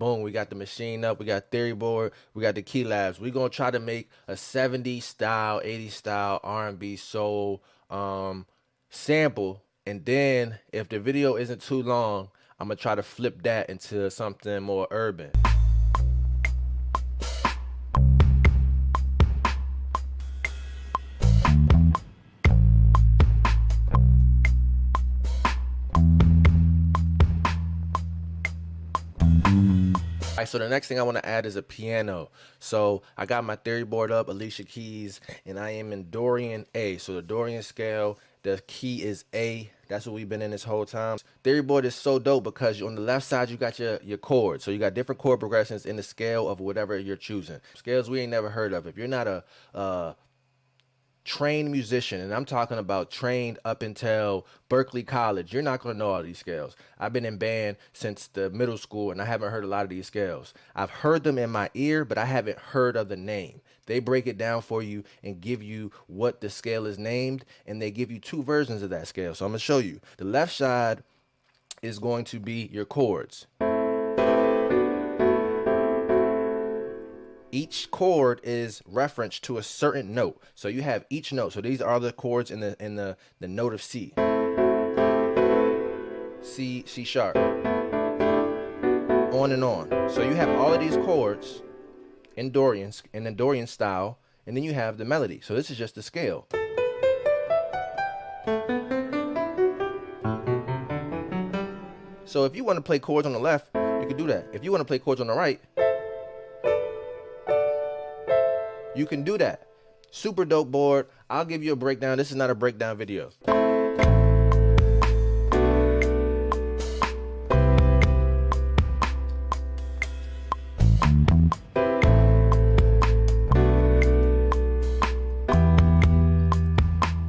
boom, we got the machine up, we got TheoryBoard, we got the key labs. We're gonna try to make a 70s style, 80s style R&B soul sample, and then if the video isn't too long, I'm gonna try to flip that into something more urban. Alright, so the next thing I want to add is a piano. So I got my TheoryBoard up, Alicia keys, and I am in Dorian A. So the Dorian scale, the key is A. That's what we've been in this whole time. TheoryBoard is so dope because on the left side you got your chords. So you got different chord progressions in the scale of whatever you're choosing. Scales we ain't never heard of. If you're not a trained musician, and I'm talking about trained up until Berkeley College, you're not going to know all these scales. I've been in band since the middle school and I haven't heard a lot of these scales. I've heard them in my ear, but I haven't heard of the name. They break it down for you and give you what the scale is named, and they give you two versions of that scale. So I'm going to show you. The left side is going to be your chords. Each chord is referenced to a certain note. So you have each note. So these are the chords in the note of C. C sharp. On and on. So you have all of these chords in the Dorian style, and then you have the melody. So this is just the scale. So if you want to play chords on the left, you can do that. If you want to play chords on the right, you can do that. Super dope board. I'll give you a breakdown. This is not a breakdown video.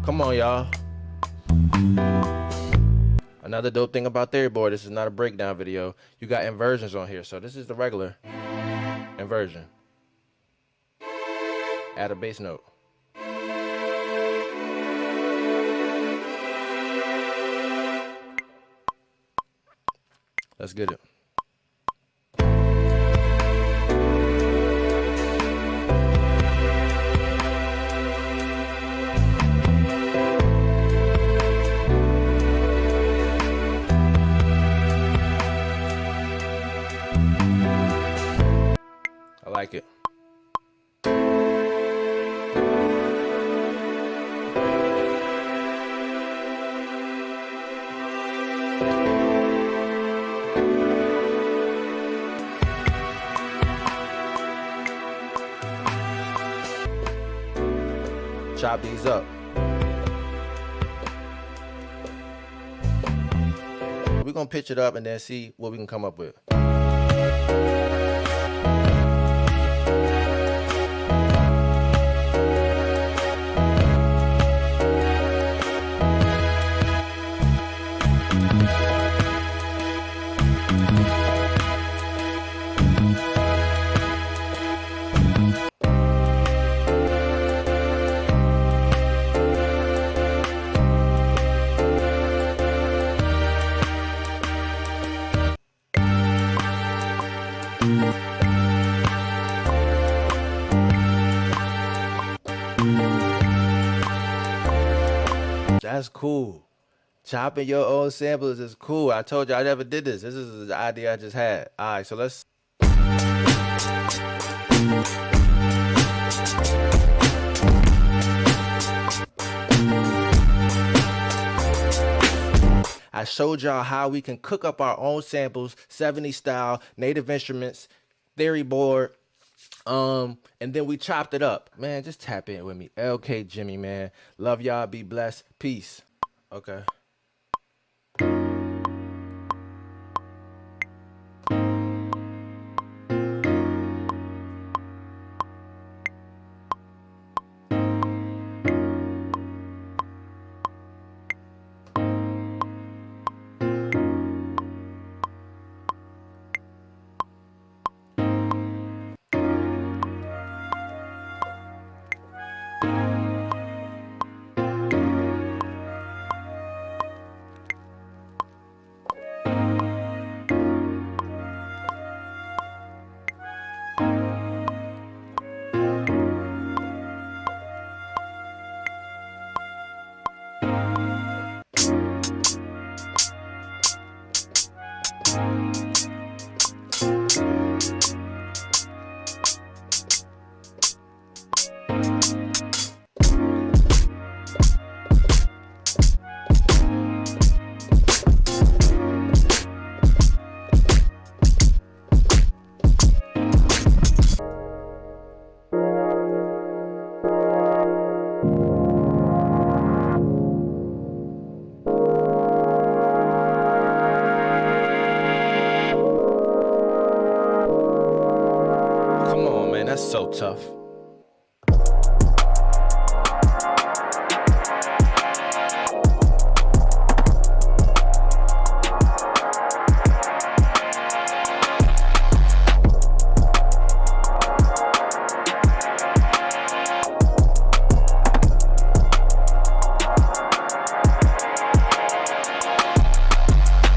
Come on, y'all. Another dope thing about TheoryBoard, this is not a breakdown video. You got inversions on here. So this is the regular inversion. Add a bass note. Let's get it. I like it. Chop these up. We're gonna pitch it up and then see what we can come up with. That's cool. Chopping your own samples is cool. I told you I never did this. This is the idea I just had. All right, so let's. I showed y'all how we can cook up our own samples, 70s style, native instruments, TheoryBoard, and then we chopped it up. Man, just tap in with me. LK Jimmy, man. Love y'all. Be blessed. Peace. Okay. That's so tough.